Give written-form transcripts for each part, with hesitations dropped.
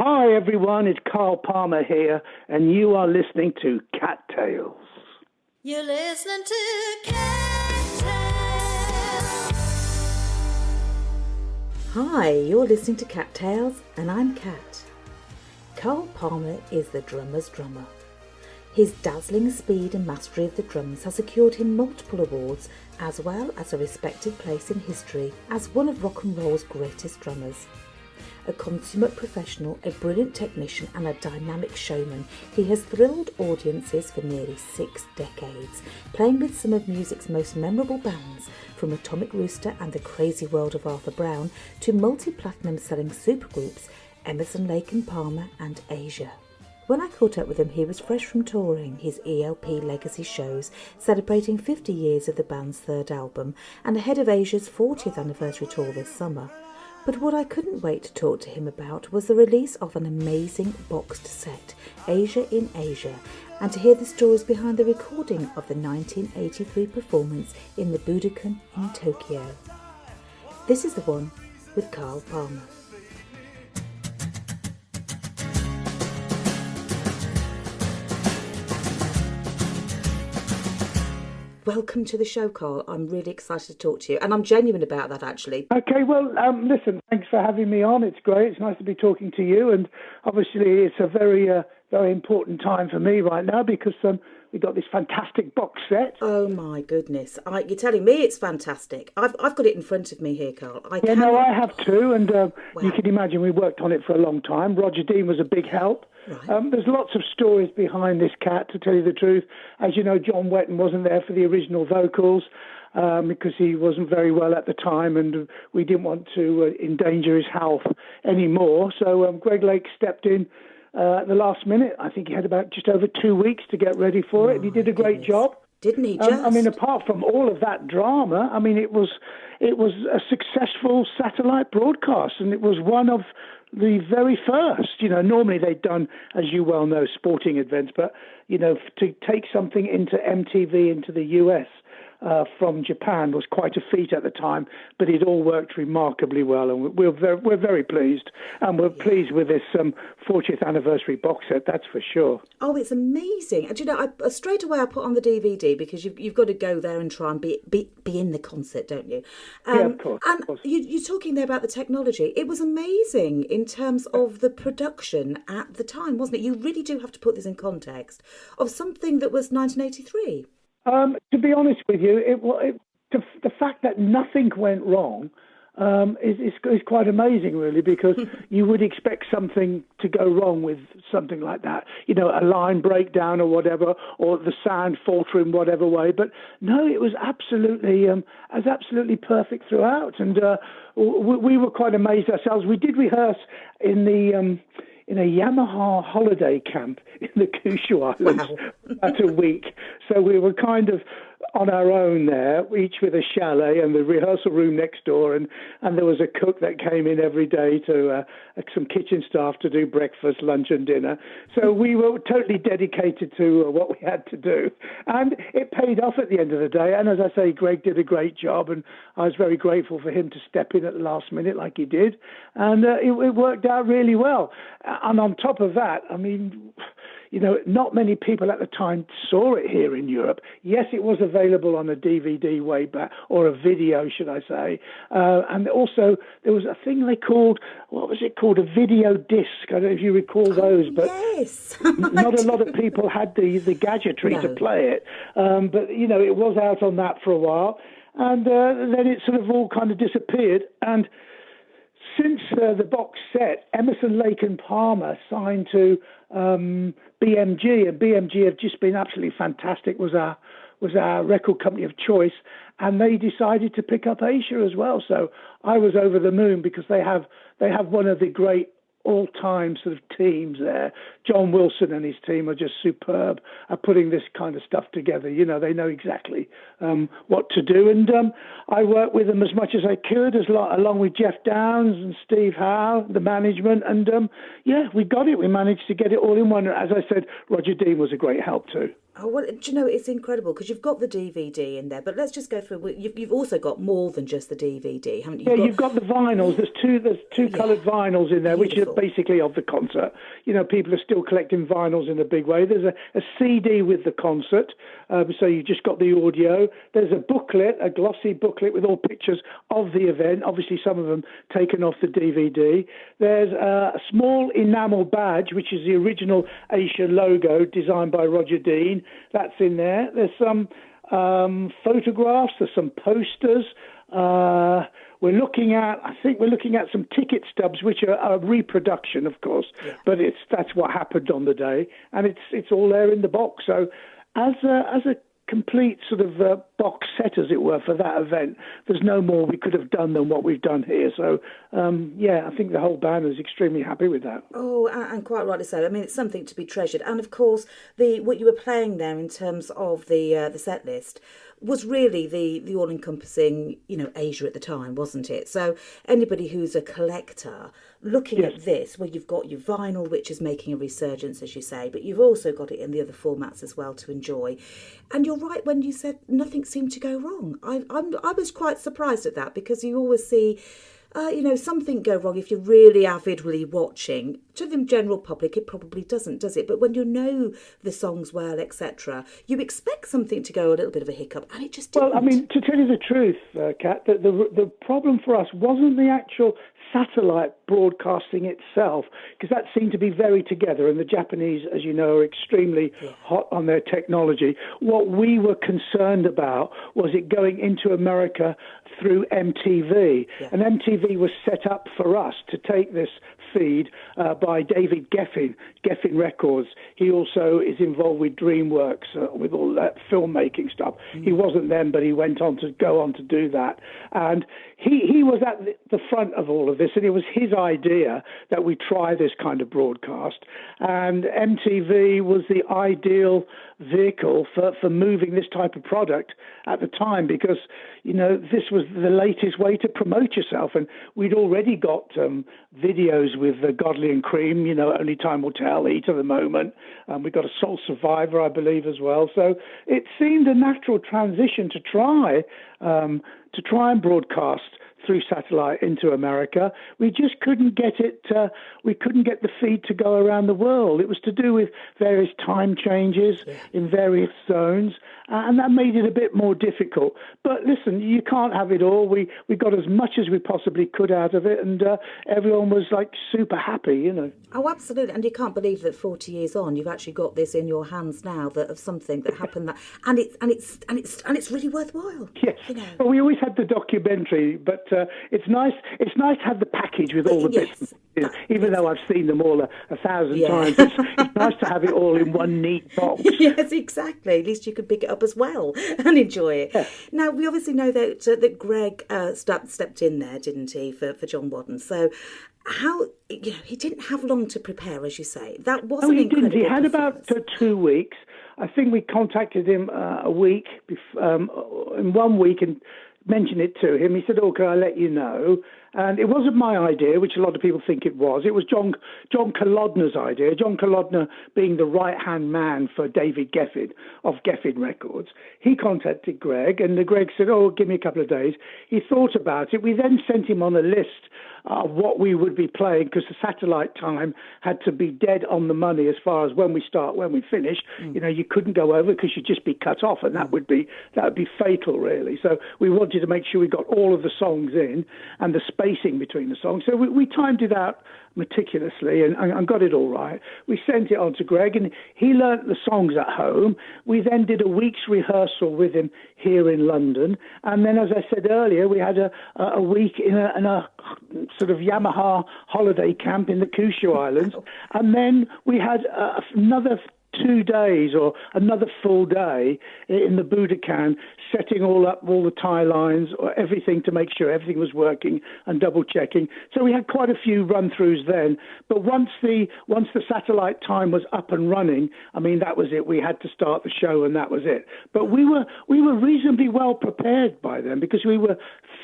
Hi everyone, it's Carl Palmer here, and you are listening to CATtales. You're listening to CATtales. Hi, you're listening to CATtales, and I'm Cat. Carl Palmer is the drummer's drummer. His dazzling speed and mastery of the drums has secured him multiple awards, as well as a respected place in history as one of rock and roll's greatest drummers. A consummate professional, a brilliant technician and a dynamic showman, he has thrilled audiences for nearly 6 decades, playing with some of music's most memorable bands, from Atomic Rooster and the Crazy World of Arthur Brown to multi-platinum selling supergroups Emerson, Lake and Palmer and Asia. When I caught up with him, he was fresh from touring his ELP Legacy shows, celebrating 50 years of the band's third album and ahead of Asia's 40th anniversary tour this summer. But what I couldn't wait to talk to him about was the release of an amazing boxed set, Asia in Asia, and to hear the stories behind the recording of the 1983 performance in the Budakon in Tokyo. This is the one with Carl Palmer. Welcome to the show, Carl. I'm really excited to talk to you, and I'm genuine about that, actually. Okay, well, listen, thanks for having me on. It's great. It's nice to be talking to you, and obviously it's a very important time for me right now because we got this fantastic box set. Oh my goodness! You're telling me it's fantastic. I've got it in front of me here, Carl. I have too, and wow. You can imagine we worked on it for a long time. Roger Dean was a big help. Right. There's lots of stories behind this cat, to tell you the truth. As you know, John Wetton wasn't there for the original vocals because he wasn't very well at the time, and we didn't want to endanger his health anymore. So Greg Lake stepped in at the last minute. I think he had about just over 2 weeks to get ready for it, and he did a great job. Didn't he just? Apart from all of that drama, it was a successful satellite broadcast, and it was one of the very first. Normally they'd done, as you well know, sporting events, but, to take something into MTV, into the US from Japan was quite a feat at the time, but it all worked remarkably well, and we're very pleased, and we're pleased with this 40th anniversary box set, that's for sure. Oh, it's amazing. And straight away I put on the DVD because you've got to go there and try and be in the concert, don't you? Yeah, of course. And of course. You're talking there about the technology. It was amazing in terms of the production at the time, wasn't it? You really do have to put this in context of something that was 1983. To be honest with you, the fact that nothing went wrong is quite amazing, really, because you would expect something to go wrong with something like that, a line breakdown or whatever, or the sound falter in whatever way. But no, it was absolutely perfect throughout, and we were quite amazed ourselves. We did rehearse in a Yamaha holiday camp in the Kyushu Islands for about a week. So we were kind of on our own there, each with a chalet and the rehearsal room next door, and there was a cook that came in every day to some kitchen staff to do breakfast, lunch and dinner. So we were totally dedicated to what we had to do, and it paid off at the end of the day. And as I say, Greg did a great job, and I was very grateful for him to step in at the last minute like he did, and it worked out really well. And on top of that, not many people at the time saw it here in Europe. Yes, it was available on a DVD way back, or a video, should I say. And also, there was a thing they called, a video disc. I don't know if you recall those, but yes. Not a lot of people had the gadgetry to play it. But, it was out on that for a while. And then it sort of all kind of disappeared. And since the box set, Emerson, Lake and Palmer signed to BMG, and BMG have just been absolutely fantastic, was our record company of choice, and they decided to pick up Asia as well. So I was over the moon because they have one of the great all-time sort of teams there. John Wilson and his team are just superb at putting this kind of stuff together. They know exactly what to do, and I worked with them as much as I could, along with Jeff Downs and Steve Howe, the management, and we got it. We managed to get it all in one. As I said, Roger Dean was a great help too. Oh, well, do you know, it's incredible because you've got the DVD in there, but let's just go through. You've also got more than just the DVD, haven't you? You've got the vinyls. There's two coloured vinyls in there, Beautiful. which are basically of the concert. People are still collecting vinyls in a big way. There's a CD with the concert, so you just got the audio. There's a booklet, a glossy booklet with all pictures of the event, obviously some of them taken off the DVD. There's a small enamel badge, which is the original Asia logo designed by Roger Dean. That's in there. There's some photographs. There's some posters. I think we're looking at some ticket stubs, which are a reproduction, of course, but that's what happened on the day, and it's all there in the box. So, as a complete sort of box set, as it were, for that event, there's no more we could have done than what we've done here. So, I think the whole band is extremely happy with that. Oh, and quite rightly so. I mean, it's something to be treasured. And of course, what you were playing there in terms of the set list was really the all-encompassing, Asia at the time, wasn't it? So anybody who's a collector looking at this, where you've got your vinyl, which is making a resurgence, as you say, but you've also got it in the other formats as well to enjoy. And you're right when you said nothing seemed to go wrong. I was quite surprised at that, because you always see something go wrong if you're really avidly watching. To the general public, it probably doesn't, does it? But when you know the songs well, etc., you expect something to go a little bit of a hiccup, and it just didn't. Well, I mean, to tell you the truth, Kat, the problem for us wasn't the actual satellite broadcasting itself, because that seemed to be very together, and the Japanese, as you know, are extremely hot on their technology. What we were concerned about was it going into America through MTV, and MTV was set up for us to take this feed by David Geffen Records. He also is involved with DreamWorks, with all that filmmaking stuff. He wasn't then, but he went on to go on to do that. And he was at the front of all of this, and it was his idea that we try this kind of broadcast. And MTV was the ideal vehicle for moving this type of product at the time, because this was the latest way to promote yourself, and we'd already got videos with Godley and Cream, Only Time Will Tell, Heat of the Moment. We got a Soul Survivor, I believe, as well. So it seemed a natural transition to try and broadcast through satellite into America. We just couldn't get it. We couldn't get the feed to go around the world. It was to do with various time changes in various zones, and that made it a bit more difficult. But listen, you can't have it all. We got as much as we possibly could out of it, and everyone was like super happy, Oh, absolutely. And you can't believe that 40 years on, you've actually got this in your hands now, that of something that happened, and it's really worthwhile. Yes. Well, we always had the documentary, but it's nice. It's nice to have the package with all the bits. Even though I've seen them all a thousand times, it's nice to have it all in one neat box. Yes, exactly. At least you could pick it up as well and enjoy it. Yeah. Now, we obviously know that Greg stepped in there, didn't he, for John Wetton? So how he didn't have long to prepare, as you say. That was an incredible didn't. He had about 2 weeks. I think we contacted him a week in 1 week and mentioned it to him. He said, "Oh, can I let you know?" And it wasn't my idea, which a lot of people think it was. It was John Kolodner's idea. John Kolodner being the right-hand man for David Geffen of Geffen Records. He contacted Greg, and Greg said, "Oh, give me a couple of days." He thought about it. We then sent him on a list of what we would be playing, because the satellite time had to be dead on the money as far as when we start, when we finish. You couldn't go over, because you'd just be cut off, and that would be fatal, really. So we wanted to make sure we got all of the songs in and the spacing between the songs. So we timed it out meticulously and got it all right. We sent it on to Greg, and he learnt the songs at home. We then did a week's rehearsal with him here in London, and then, as I said earlier, we had a week in a sort of Yamaha holiday camp in the Kyushu Islands, and then we had another 2 days or another full day in the Budakon, setting all up, all the tie lines, or everything, to make sure everything was working and double checking. So we had quite a few run throughs then. But once the satellite time was up and running, I mean, that was it. We had to start the show, and that was it. But we were reasonably well prepared by then, because we were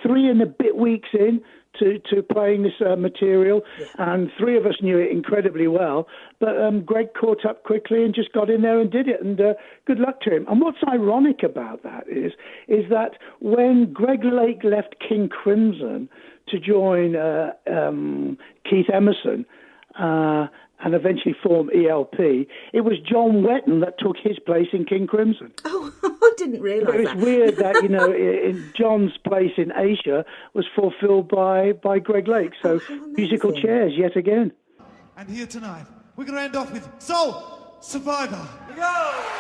3 and a bit weeks in to playing this material, and 3 of us knew it incredibly well. But Greg caught up quickly and just got in there and did it, and good luck to him. And what's ironic about that is that when Greg Lake left King Crimson to join Keith Emerson, and eventually form ELP, it was John Wetton that took his place in King Crimson. Oh, I didn't realise that. It was weird that, in John's place in Asia was fulfilled by Greg Lake. So musical chairs yet again. And here tonight, we're going to end off with Soul Survivor. Here we go!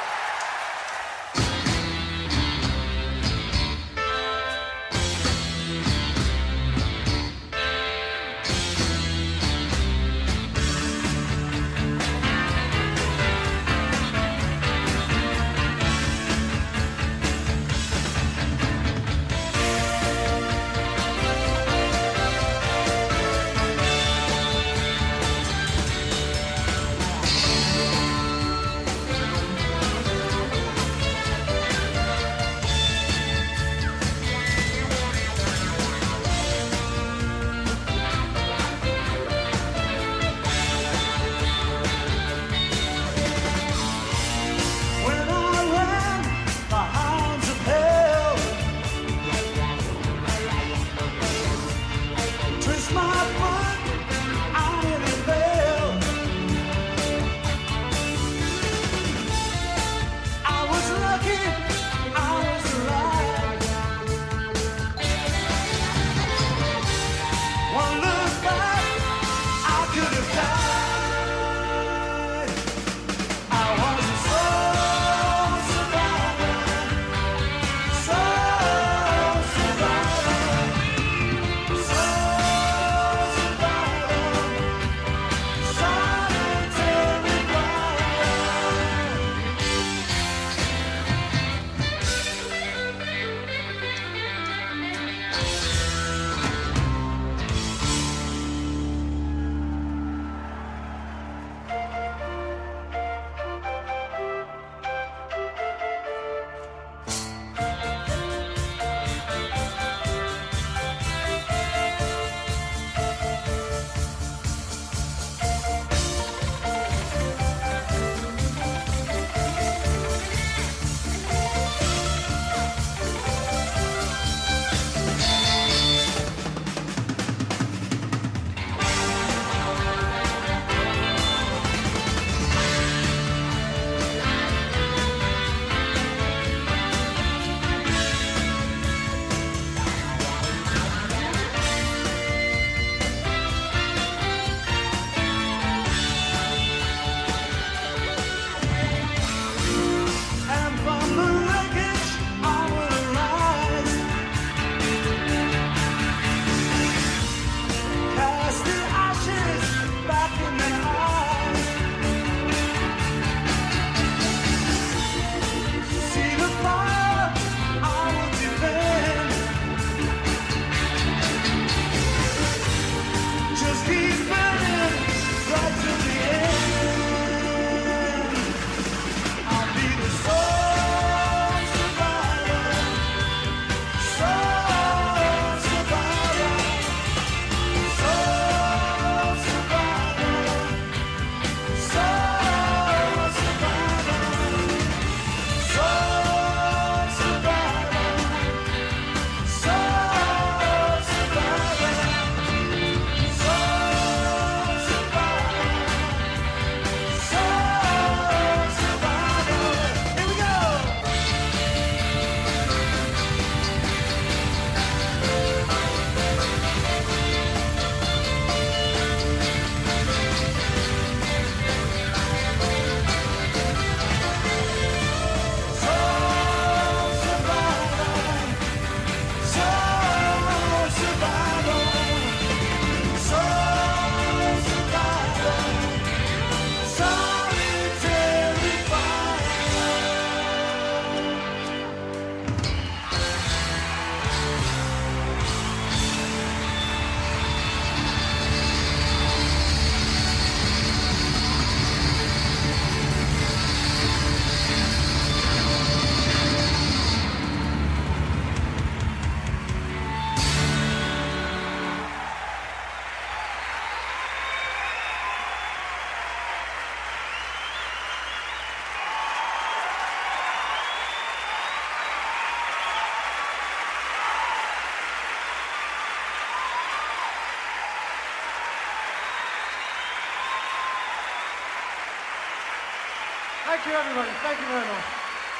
Thank you, everybody. Thank you very much.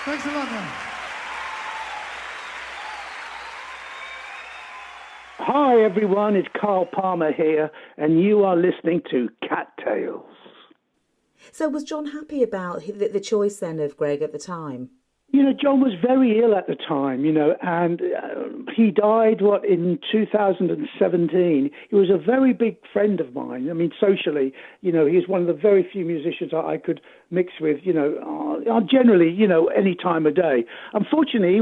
Thanks a lot, man. Hi, everyone. It's Carl Palmer here, and you are listening to CATtales. So was John happy about the choice then of Greg at the time? You know, John was very ill at the time, you know, and he died, in 2017. He was a very big friend of mine. I mean, socially, you know, he's one of the very few musicians I could mix with, you know, generally, you know, any time of day. Unfortunately,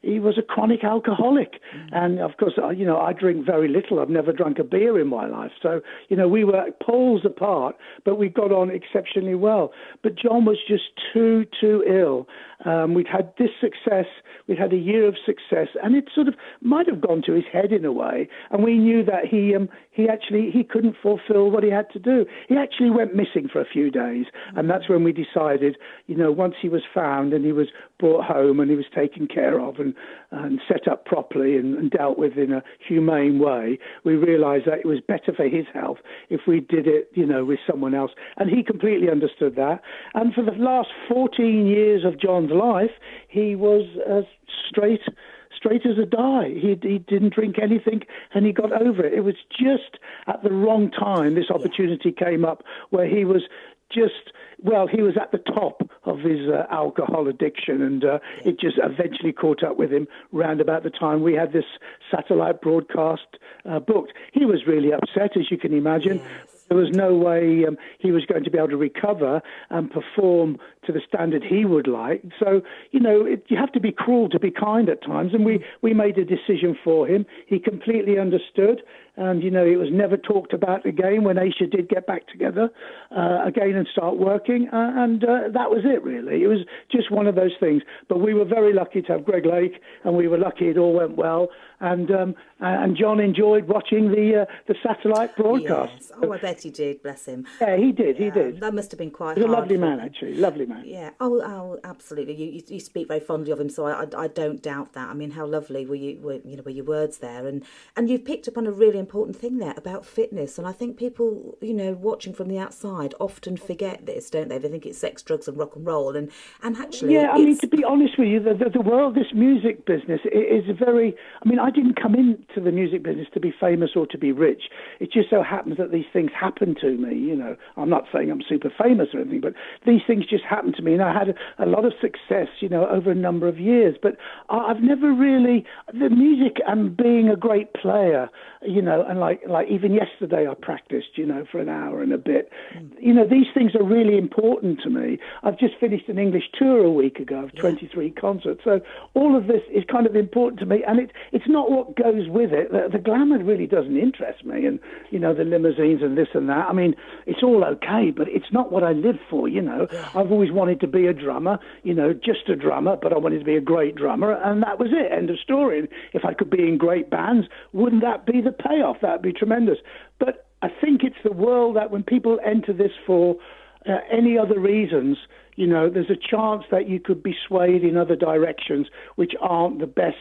he was a chronic alcoholic. And, of course, you know, I drink very little. I've never drunk a beer in my life. So, you know, we were poles apart, but we got on exceptionally well. But John was just too ill. We'd had this success, we'd had a year of success, and it sort of might have gone to his head in a way. And we knew that he couldn't fulfill what he had to do. He actually went missing for a few days, and that's when we decided, you know, once he was found and he was brought home and he was taken care of and set up properly and dealt with in a humane way, we realised that it was better for his health if we did it, you know, with someone else. And he completely understood that. And for the last 14 years of John's life, he was straight as a die. He didn't drink anything, and he got over it. It was just at the wrong time this opportunity came up where he was he was at the top of his alcohol addiction, and it just eventually caught up with him round about the time we had this satellite broadcast booked. He was really upset, as you can imagine. Yes. There was no way he was going to be able to recover and perform to the standard he would like. So, you know, you have to be cruel to be kind at times. And we made a decision for him. He completely understood. And, you know, it was never talked about again when Asia did get back together again and start working. And that was it, really. It was just one of those things. But we were very lucky to have Greg Lake, and we were lucky it all went well. And John enjoyed watching the satellite broadcast. Yes. Oh, I bet he did, bless him. Yeah, he did. He did. That must have been quite He was hard. a lovely man, actually. Lovely man. Yeah. Oh, absolutely. You speak very fondly of him, so I don't doubt that. I mean, how lovely were your words there, and you've picked up on a really important thing there about fitness. And I think people, you know, watching from the outside often forget this, don't they? They think it's sex, drugs, and rock and roll, and actually, yeah. I mean, to be honest with you, the world, this music business is very. I mean, I didn't come into the music business to be famous or to be rich. It just so happens that these things happen to me. You know, I'm not saying I'm super famous or anything, but these things just happen to me, and I had a lot of success, you know, over a number of years. But I've never really the music and being a great player, you know, and like even yesterday I practiced, you know, for an hour and a bit. You know, these things are really important to me. I've just finished an English tour a week ago of 23 concerts, so all of this is kind of important to me, and it's not what goes with it. The glamour really doesn't interest me, and, you know, the limousines and this and that. I mean, it's all okay, but it's not what I live for, you know. I've always wanted to be a drummer, you know, just a drummer, but I wanted to be a great drummer, and that was it, end of story. And if I could be in great bands, wouldn't that be the payoff? That would be tremendous. But I think it's the world that when people enter this for any other reasons, you know, there's a chance that you could be swayed in other directions which aren't the best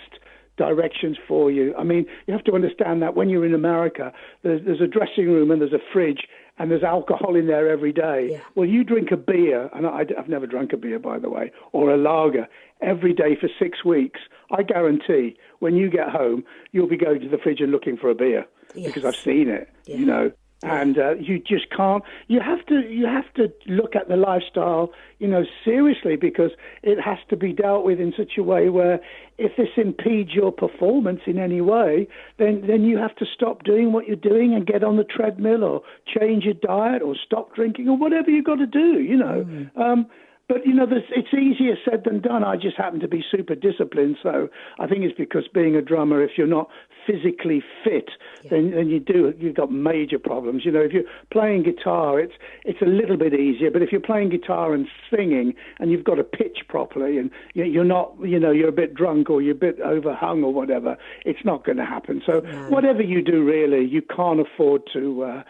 directions for you. I mean, you have to understand that when you're in America, there's a dressing room and there's a fridge and there's alcohol in there every day. Yeah. Well, you drink a beer, and I've never drunk a beer, by the way, or a lager, every day for 6 weeks. I guarantee when you get home, you'll be going to the fridge and looking for a beer because I've seen it, you know. And you just can't. You have to look at the lifestyle, you know, seriously, because it has to be dealt with in such a way where if this impedes your performance in any way, then you have to stop doing what you're doing and get on the treadmill or change your diet or stop drinking or whatever you've got to do, you know. But, you know, it's easier said than done. I just happen to be super disciplined. So I think it's because being a drummer, if you're not physically fit, then you've got major problems. You know, if you're playing guitar, it's a little bit easier. But if you're playing guitar and singing and you've got to pitch properly and you're not, you know, you're a bit drunk or you're a bit overhung or whatever, it's not going to happen. So whatever you do, really, you can't afford to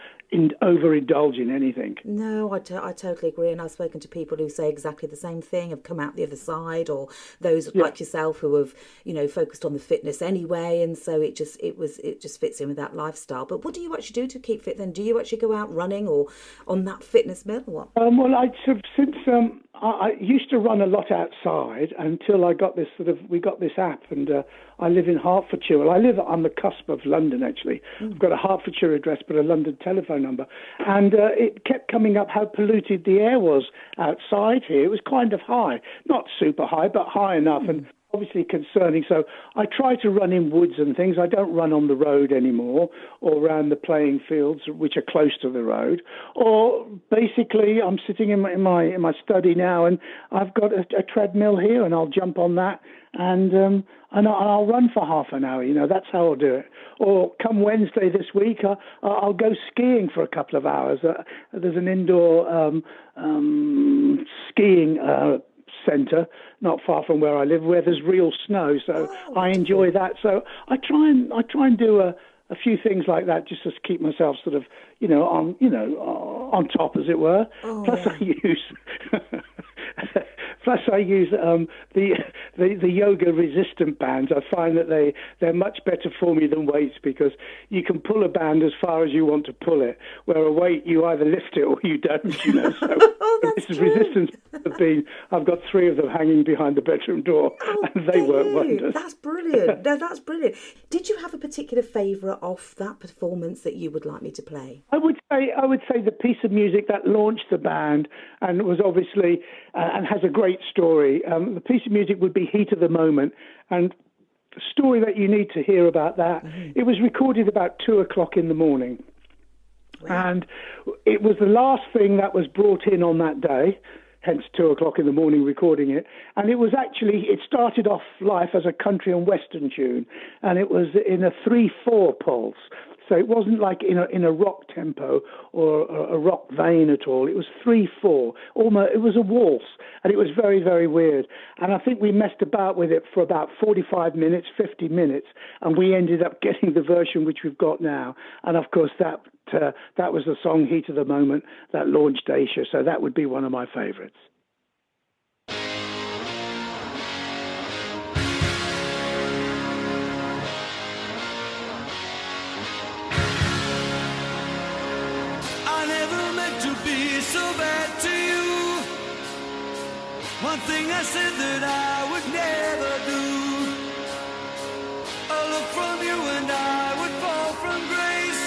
overindulge in anything. No, I totally agree, and I've spoken to people who say exactly the same thing, have come out the other side, or those like yourself who have, you know, focused on the fitness anyway, and so it just fits in with that lifestyle. But what do you actually do to keep fit then? Do you actually go out running or on that fitness mill or what? Well, since I used to run a lot outside until I got this we got this app, and I live in Hertfordshire. Well, I live on the cusp of London, actually. I've got a Hertfordshire address, but a London telephone number. And it kept coming up how polluted the air was outside here. It was kind of high. Not super high, but high enough. And obviously concerning. So I try to run in woods and things. I don't run on the road anymore or around the playing fields, which are close to the road. Or basically, I'm sitting in my study now, and I've got a treadmill here, and I'll jump on that and I'll run for half an hour. That's how I'll do it. Or come Wednesday this week, I'll go skiing for a couple of hours. There's an indoor skiing centre not far from where I live, where there's real snow, so I enjoy that. So I try and do a few things like that just to keep myself sort of on top, as it were. Plus I use the yoga resistant bands. I find that they're much better for me than weights, because you can pull a band as far as you want to pull it, where a weight you either lift it or you don't. So this is resistance. I've got 3 of them hanging behind the bedroom door, and they work wonders. That's brilliant. No, that's brilliant. Did you have a particular favourite of that performance that you would like me to play? I would say the piece of music that launched the band and was obviously and has a great story. The piece of music would be "Heat of the Moment," and the story that you need to hear about that. It was recorded about 2:00 in the morning, and it was the last thing that was brought in on that day. Hence 2:00 in the morning recording it. And it started off life as a country and western tune, and it was in a 3/4 pulse. So it wasn't like in a rock tempo or a rock vein at all. It was 3/4. Almost, it was a waltz, and it was very, very weird. And I think we messed about with it for about 45 minutes, 50 minutes, and we ended up getting the version which we've got now. And of course, that was the song "Heat of the Moment" that launched Asia. So that would be one of my favourites. So bad to you. One thing I said that I would never do. A look from you and I would fall from grace,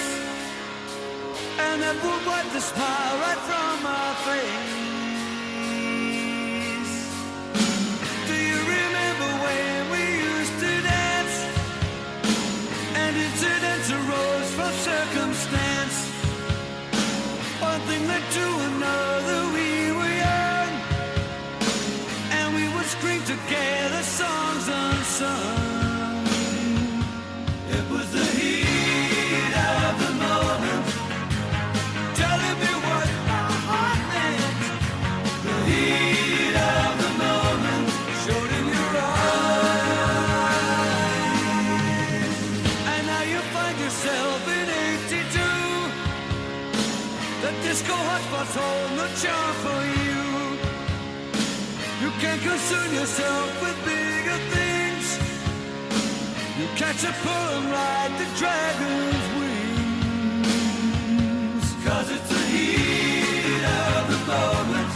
and that would wipe the smile right from my face. Do you remember when we used to dance, and incidents arose from circumstance? One thing led to another, we were young, and we would scream together songs unsung. It was the heat of the moment, telling me what my heart meant. The heat of the moment showed in your eyes, and now you find yourself in 82. The disco hotspots hold no charm for you. You can't concern yourself with bigger things. You catch a poem like the dragon's wings. 'Cause it's the heat of the moment.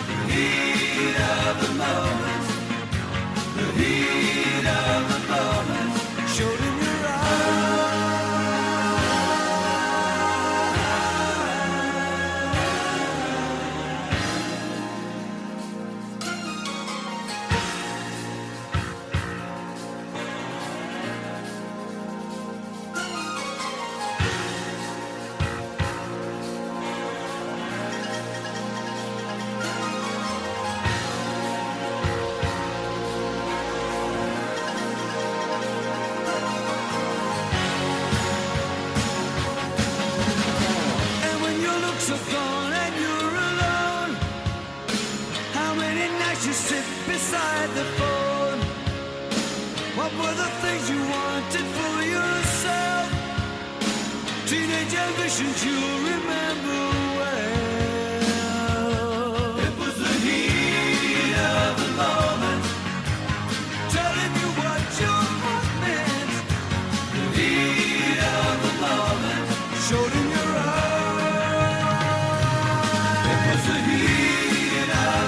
The heat of the moment. The heat of the moment showed in your eyes. Beside the phone, what were the things you wanted for yourself? Teenage ambitions you remember well. It was the heat of the moment, telling you what your heart meant. The heat of the moment showed in your eyes. It was the heat of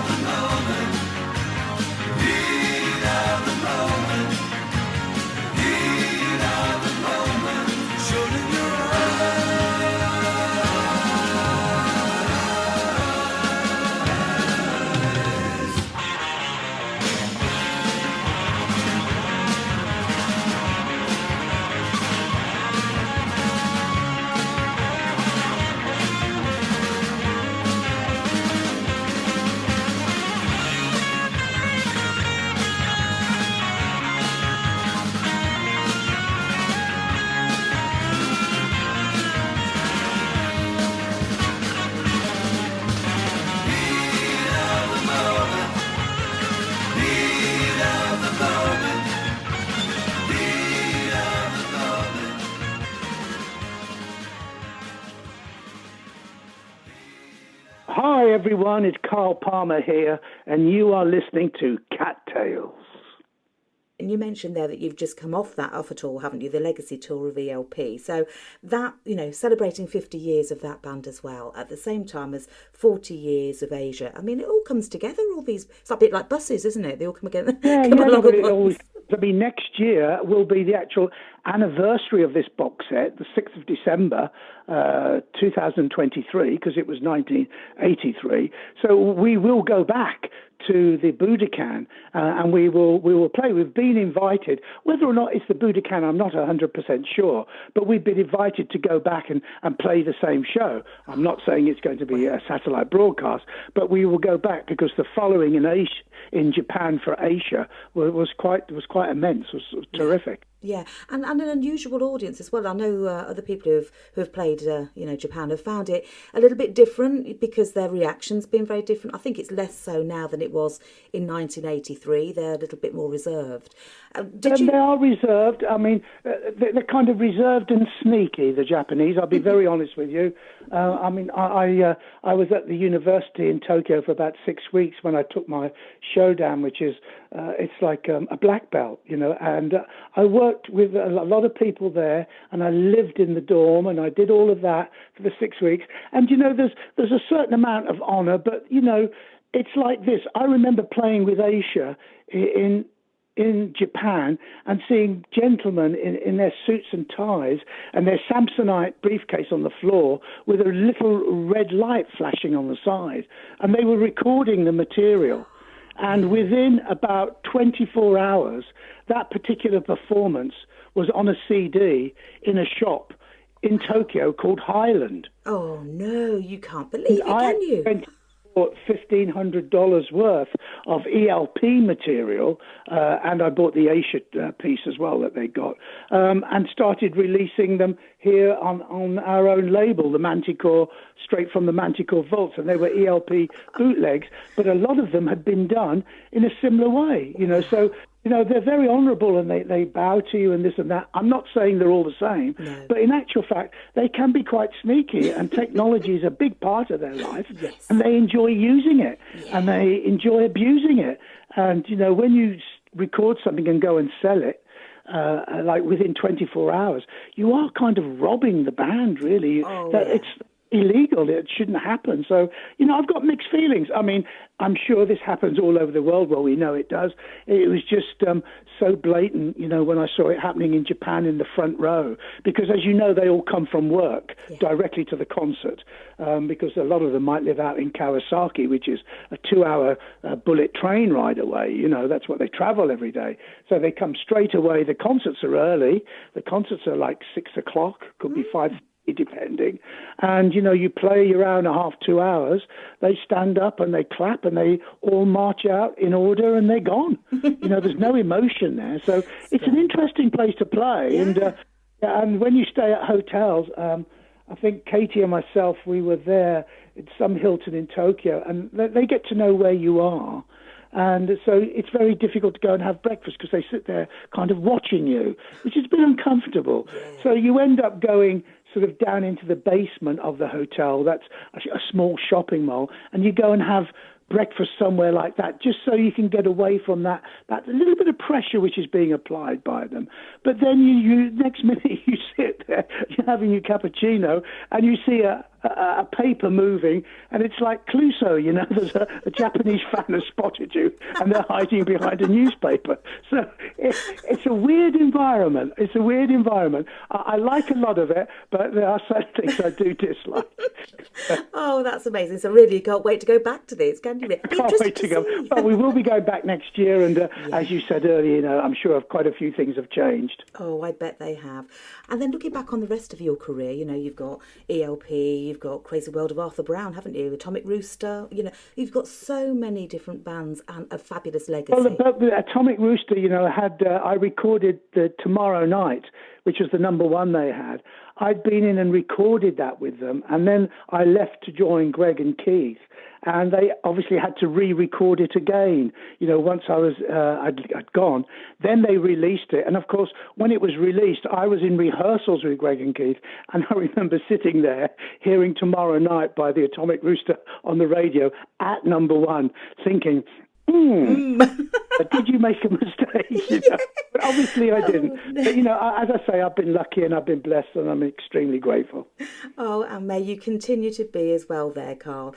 Hi everyone, it's Carl Palmer here, and you are listening to CATtales. And you mentioned there that you've just come off a tour, haven't you? The Legacy tour of ELP. So that, celebrating 50 years of that band as well, at the same time as 40 years of Asia. I mean, it all comes together, all these, it's a bit like buses, isn't it? They all come together. Next year will be the actual anniversary of this box set, the 6th of December, 2023, because it was 1983. So we will go back to the Budakon, and we will play. We've been invited. Whether or not it's the Budakon, I'm not 100% sure, but we've been invited to go back and play the same show. I'm not saying it's going to be a satellite broadcast, but we will go back because the following in Japan for Asia was quite immense. Was terrific. Yeah, and an unusual audience as well. I know other people who have played, Japan have found it a little bit different because their reaction's been very different. I think it's less so now than it was in 1983. They're a little bit more reserved. They are reserved. I mean, they're kind of reserved and sneaky, the Japanese. I'll be very honest with you. I was at the university in Tokyo for about 6 weeks when I took my showdown, which is it's like a black belt, and I worked with a lot of people there, and I lived in the dorm, and I did all of that for the 6 weeks. And there's a certain amount of honour, but it's like this. I remember playing with Asia in Japan and seeing gentlemen in their suits and ties and their Samsonite briefcase on the floor with a little red light flashing on the side, and they were recording the material. And within about 24 hours, that particular performance was on a CD in a shop in Tokyo called Highland. Oh, no, you can't believe it, can you? Bought $1,500 worth of ELP material, and I bought the Asia piece as well that they got, and started releasing them here on our own label, the Manticore, straight from the Manticore vaults, and they were ELP bootlegs, but a lot of them had been done in a similar way, so they're very honourable and they bow to you and this and that. I'm not saying they're all the same, but in actual fact, they can be quite sneaky, and technology is a big part of their life, and they enjoy using it, and they enjoy abusing it. And, when you record something and go and sell it, like within 24 hours, you are kind of robbing the band, really. It's illegal. It shouldn't happen. So, I've got mixed feelings. I mean, I'm sure this happens all over the world. Well, we know it does. It was just so blatant, when I saw it happening in Japan in the front row, because as you know, they all come from work directly to the concert, because a lot of them might live out in Kawasaki, which is a 2-hour bullet train ride away. That's what they travel every day. So they come straight away. The concerts are early. The concerts are like 6 o'clock, could be 5, depending, and you play your hour and a half, 2 hours, they stand up and they clap and they all march out in order and they're gone. There's no emotion there, so it's an interesting place to play. And when you stay at hotels, I think Katie and myself, we were there at some Hilton in Tokyo, and they get to know where you are. And so it's very difficult to go and have breakfast because they sit there kind of watching you, which is a bit uncomfortable. So you end up going sort of down into the basement of the hotel. That's a small shopping mall. And you go and have breakfast somewhere like that, just so you can get away from that little bit of pressure which is being applied by them. But then you next minute you sit there, you're having your cappuccino, and you see a paper moving, and it's like Clouseau, there's a Japanese fan has spotted you, and they're hiding behind a newspaper. So it's a weird environment. I like a lot of it, but there are some things I do dislike. Oh, that's amazing. So really, you can't wait to go back to this, can you? I can't wait to go. Well, we will be going back next year, and as you said earlier, I'm sure quite a few things have changed. Oh, I bet they have. And then looking back on the rest of your career, you've got ELP, you've got Crazy World of Arthur Brown, haven't you? Atomic Rooster, you've got so many different bands and a fabulous legacy. Well, the Atomic Rooster, I recorded the Tomorrow Night, which was the number one they had. I'd been in and recorded that with them, and then I left to join Greg and Keith. and they obviously had to re-record it again. You know, once I'd gone, then they released it. And of course, when it was released, I was in rehearsals with Greg and Keith, and I remember sitting there hearing Tomorrow Night by the Atomic Rooster on the radio at number one, thinking, did you make a mistake? You know? But obviously I didn't. But, you know, as I say, I've been lucky and I've been blessed, and I'm extremely grateful. Oh, and may you continue to be as well there, Carl.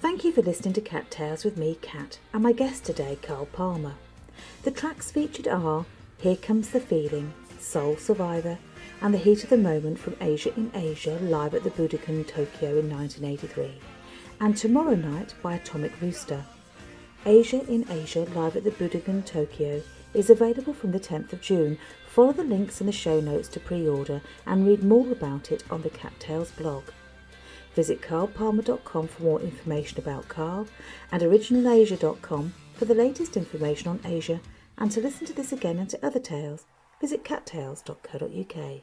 Thank you for listening to CATtales with me, Cat, and my guest today, Carl Palmer. The tracks featured are Here Comes the Feeling, Soul Survivor, and The Heat of the Moment from Asia in Asia, live at the Budakon, Tokyo in 1983, and Tomorrow Night by Atomic Rooster. Asia in Asia, live at the Budakon, Tokyo is available from the 10th of June. Follow the links in the show notes to pre-order and read more about it on the CATtales blog. Visit carlpalmer.com for more information about Carl and originalasia.com for the latest information on Asia, and to listen to this again and to other tales, visit cattales.co.uk.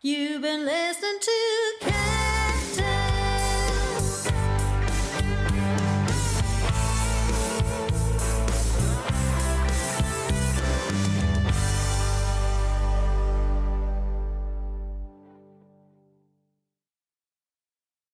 You've been listening to CATtales.